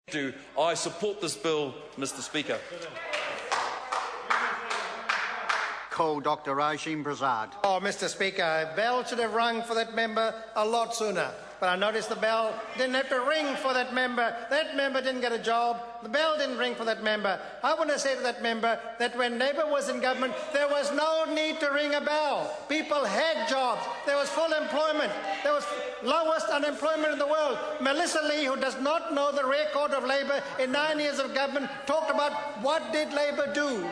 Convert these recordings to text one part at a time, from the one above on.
I support this bill, Mr Speaker. Call Dr Rajim Prasad. Oh, Mr Speaker, a bell should have rung for that member a lot sooner. But I noticed the bell didn't have to ring for that member. That member didn't get a job. The bell didn't ring for that member. I want to say to that member that when Labour was in government, there was no need to ring a bell. People had jobs. There was full employment. There was lowest unemployment in the world. Melissa Lee, who does not know the record of Labour in 9 years of government, talked about what did Labour do.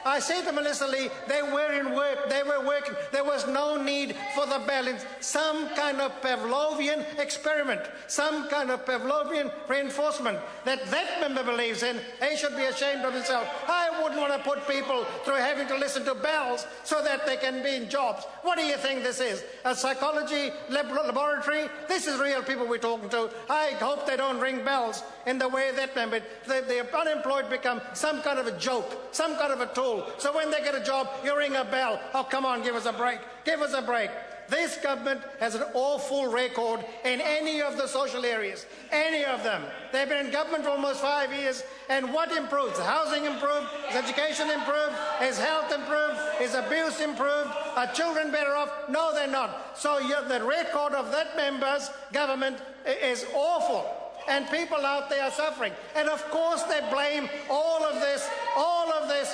I say to Melissa Lee, they were in work, they were working. There was no need for the balance. Some kind of Pavlovian experiment, some kind of Pavlovian reinforcement that member believes in. They should be ashamed of themselves. I wouldn't want to put people through having to listen to bells so that they can be in jobs. What do you think this is? A psychology laboratory? This is real people we're talking to. I hope they don't ring bells in the way that member. The unemployed become some kind of a joke, some kind of a tool. So when they get a job, you ring a bell. Oh, come on, give us a break. Give us a break. This government has an awful record in any of the social areas. Any of them. They've been in government for almost 5 years. And what improves? Housing improved? Is education improved? Is health improved? Is abuse improved? Are children better off? No, they're not. So the record of that member's government is awful. And people out there are suffering. And of course they blame all of this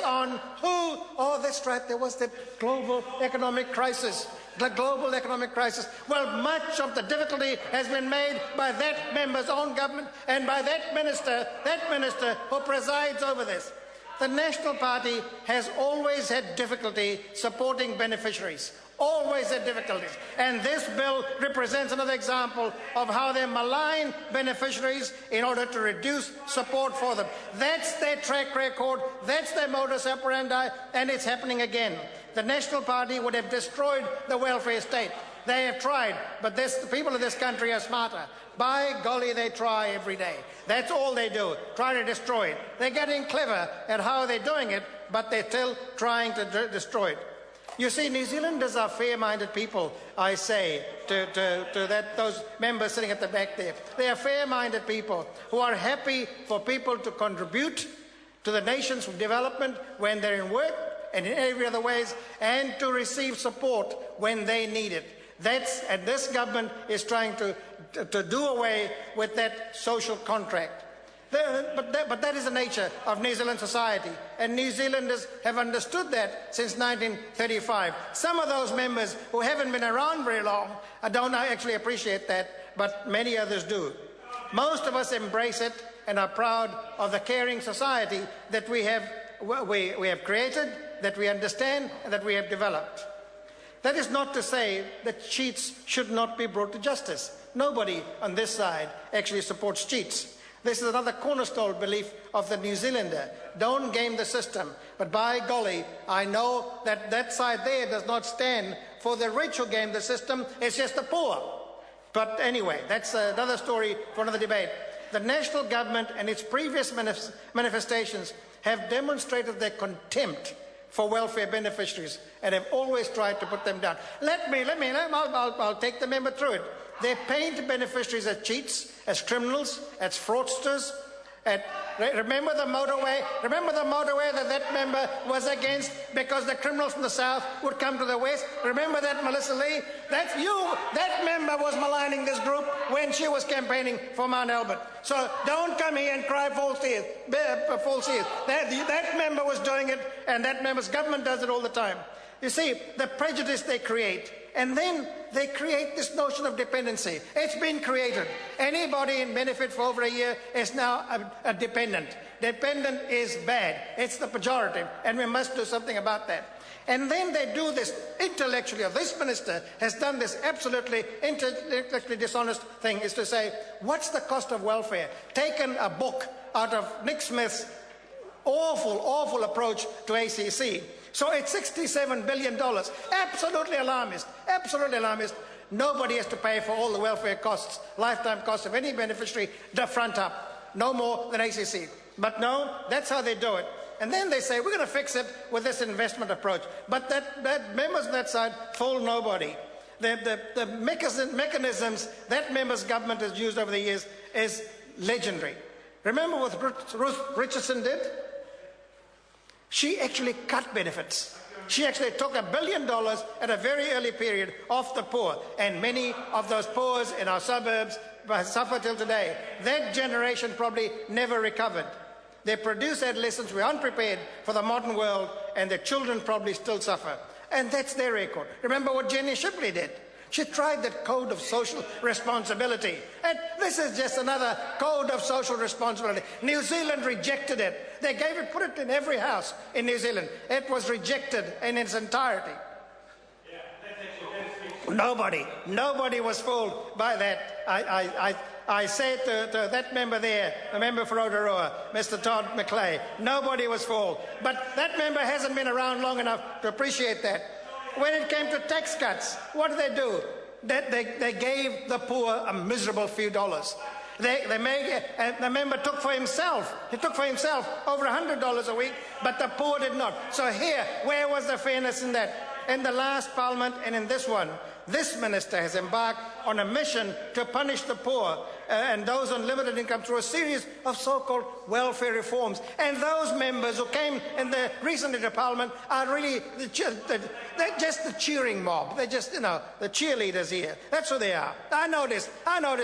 on who? Oh, that's right, there was the global economic crisis. The global economic crisis. Well, much of the difficulty has been made by that member's own government and by that minister who presides over this. The National Party has always had difficulty supporting beneficiaries. Always had difficulties. And this bill represents another example of how they malign beneficiaries in order to reduce support for them. That's their track record, that's their modus operandi, and it's happening again. The National Party would have destroyed the welfare state. They have tried, but the people of this country are smarter. By golly, they try every day. That's all they do, try to destroy it. They're getting clever at how they're doing it, but they're still trying to destroy it. You see, New Zealanders are fair-minded people, I say, to those members sitting at the back there. They are fair-minded people who are happy for people to contribute to the nation's development when they're in work and in every other ways, and to receive support when they need it. And this government is trying to do away with that social contract. But that is the nature of New Zealand society, and New Zealanders have understood that since 1935. Some of those members who haven't been around very long don't actually appreciate that, but many others do. Most of us embrace it and are proud of the caring society that we have created, that we understand, and that we have developed. That is not to say that cheats should not be brought to justice. Nobody on this side actually supports cheats. This is another cornerstone belief of the New Zealander. Don't game the system. But by golly, I know that that side there does not stand for the rich who game the system. It's just the poor. But anyway, that's another story for another debate. The national government and its previous manifestations have demonstrated their contempt for welfare beneficiaries and have always tried to put them down. I'll take the member through it. They paint beneficiaries as cheats, as criminals, as fraudsters. Remember the motorway that member was against because the criminals from the south would come to the west? Remember that, Melissa Lee? That's you. That member was maligning this group when she was campaigning for Mount Albert. So don't come here and cry false ears. That member was doing it, and that member's government does it all the time. You see, the prejudice they create, and then they create this notion of dependency. It's been created. Anybody in benefit for over a year is now a dependent. Dependent is bad. It's the pejorative, and we must do something about that. And then they do this intellectually, or this minister has done this absolutely intellectually dishonest thing, is to say, what's the cost of welfare? Taken a book out of Nick Smith's awful approach to ACC. So it's $67 billion. Absolutely alarmist. Absolutely alarmist. Nobody has to pay for all the welfare costs, lifetime costs of any beneficiary, the front up. No more than ACC. But no, that's how they do it. And then they say, we're going to fix it with this investment approach. But that members on that side fool nobody. The mechanisms that members' government has used over the years is legendary. Remember what Ruth Richardson did? She actually cut benefits. She actually took $1 billion at a very early period off the poor, and many of those poor in our suburbs suffer till today. That generation probably never recovered. They produce adolescents who are unprepared for the modern world, and their children probably still suffer. And that's their record. Remember what Jenny Shipley did? She tried that code of social responsibility. And this is just another code of social responsibility. New Zealand rejected it. They put it in every house in New Zealand. It was rejected in its entirety. Nobody was fooled by that. I said to that member there, the member for Rotorua, Mr. Todd McClay, nobody was fooled. But that member hasn't been around long enough to appreciate that. When it came to tax cuts, what did they do? They gave the poor a miserable few dollars. The member took for himself. He took for himself over $100 a week, but the poor did not. So here, where was the fairness in that? In the last Parliament and in this one, this minister has embarked on a mission to punish the poor and those on limited income through a series of so-called welfare reforms. And those members who came recently to Parliament are really they're just the cheering mob. They're just, the cheerleaders here. That's who they are. I noticed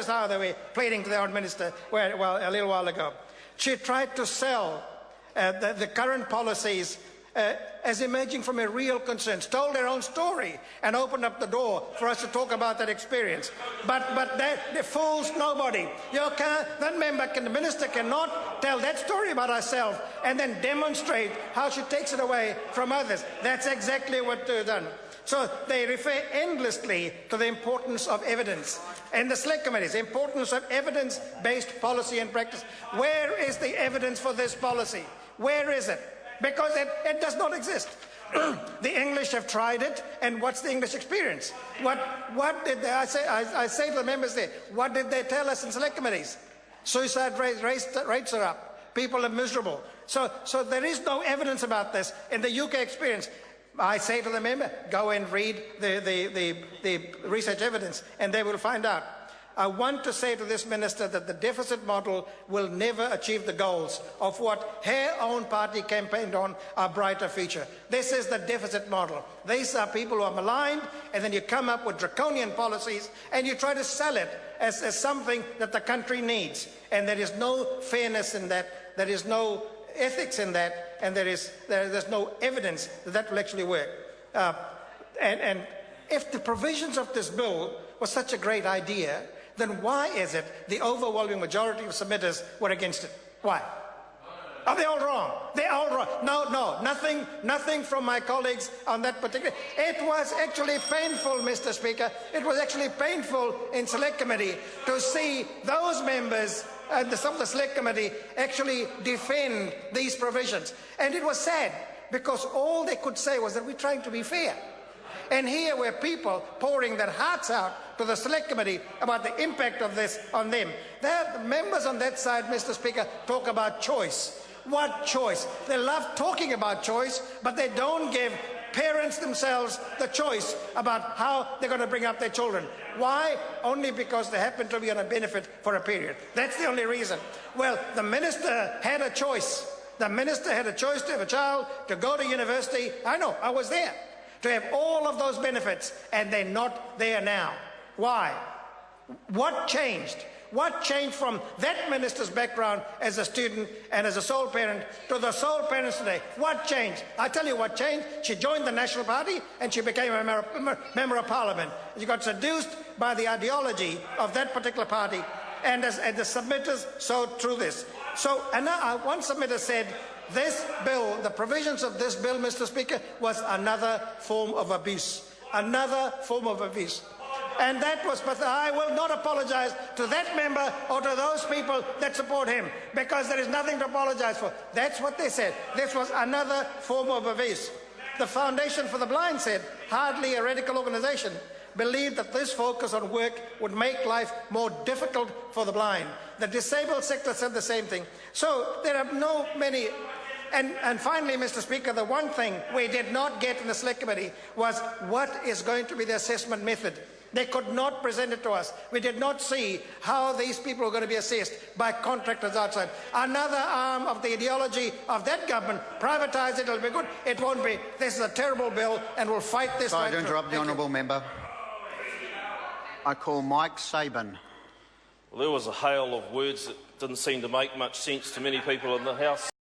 how they were pleading to the old minister a little while ago. She tried to sell the current policies as emerging from a real concern, told their own story and opened up the door for us to talk about that experience. But that fools nobody. The minister cannot tell that story about herself and then demonstrate how she takes it away from others. That's exactly what they've done. So they refer endlessly to the importance of evidence. And the select committees, importance of evidence-based policy and practice. Where is the evidence for this policy? Where is it? Because it does not exist. The English have tried it, and what's the English experience? What did they, I say to the members there, what did they tell us in select committees? Suicide rates are up. People are miserable. So there is no evidence about this in the UK experience. I say to the member, go and read the research evidence, and they will find out. I want to say to this minister that the deficit model will never achieve the goals of what her own party campaigned on, a brighter future. This is the deficit model. These are people who are maligned, and then you come up with draconian policies and you try to sell it as something that the country needs. And there is no fairness in that. There is no ethics in that, and there's no evidence that will actually work. And if the provisions of this bill was such a great idea, then why is it the overwhelming majority of submitters were against it? Why? Are they all wrong? They're all wrong. No, nothing from my colleagues on that particular. It was actually painful, Mr. Speaker. It was actually painful in Select Committee to see those members and some of the Select Committee actually defend these provisions. And it was sad because all they could say was that we're trying to be fair. And here were people pouring their hearts out to the Select Committee about the impact of this on them. The members on that side, Mr. Speaker, talk about choice. What choice? They love talking about choice, but they don't give parents themselves the choice about how they're going to bring up their children. Why? Only because they happen to be on a benefit for a period. That's the only reason. Well, the minister had a choice. The minister had a choice to have a child, to go to university. I know, I was there. To have all of those benefits, and they're not there now. Why? What changed? What changed from that minister's background as a student and as a sole parent to the sole parents today? What changed? I tell you what changed. She joined the National Party and she became a member of Parliament. She got seduced by the ideology of that particular party, and the submitters sowed through this. So, one submitter said, this bill, the provisions of this bill, Mr. Speaker, was another form of abuse. Another form of abuse. And that was, but I will not apologize to that member or to those people that support him, because there is nothing to apologize for. That's what they said. This was another form of abuse. The Foundation for the Blind said, hardly a radical organization, believed that this focus on work would make life more difficult for the blind. The disabled sector said the same thing. So there are no many. And finally, Mr. Speaker, the one thing we did not get in the Select Committee was what is going to be the assessment method. They could not present it to us. We did not see how these people are going to be assessed by contractors outside. Another arm of the ideology of that government, privatise it, it'll be good. It won't be. This is a terrible bill and we'll fight this. Sorry to interrupt the honourable member. I call Mike Sabin. Well, there was a hail of words that didn't seem to make much sense to many people in the House.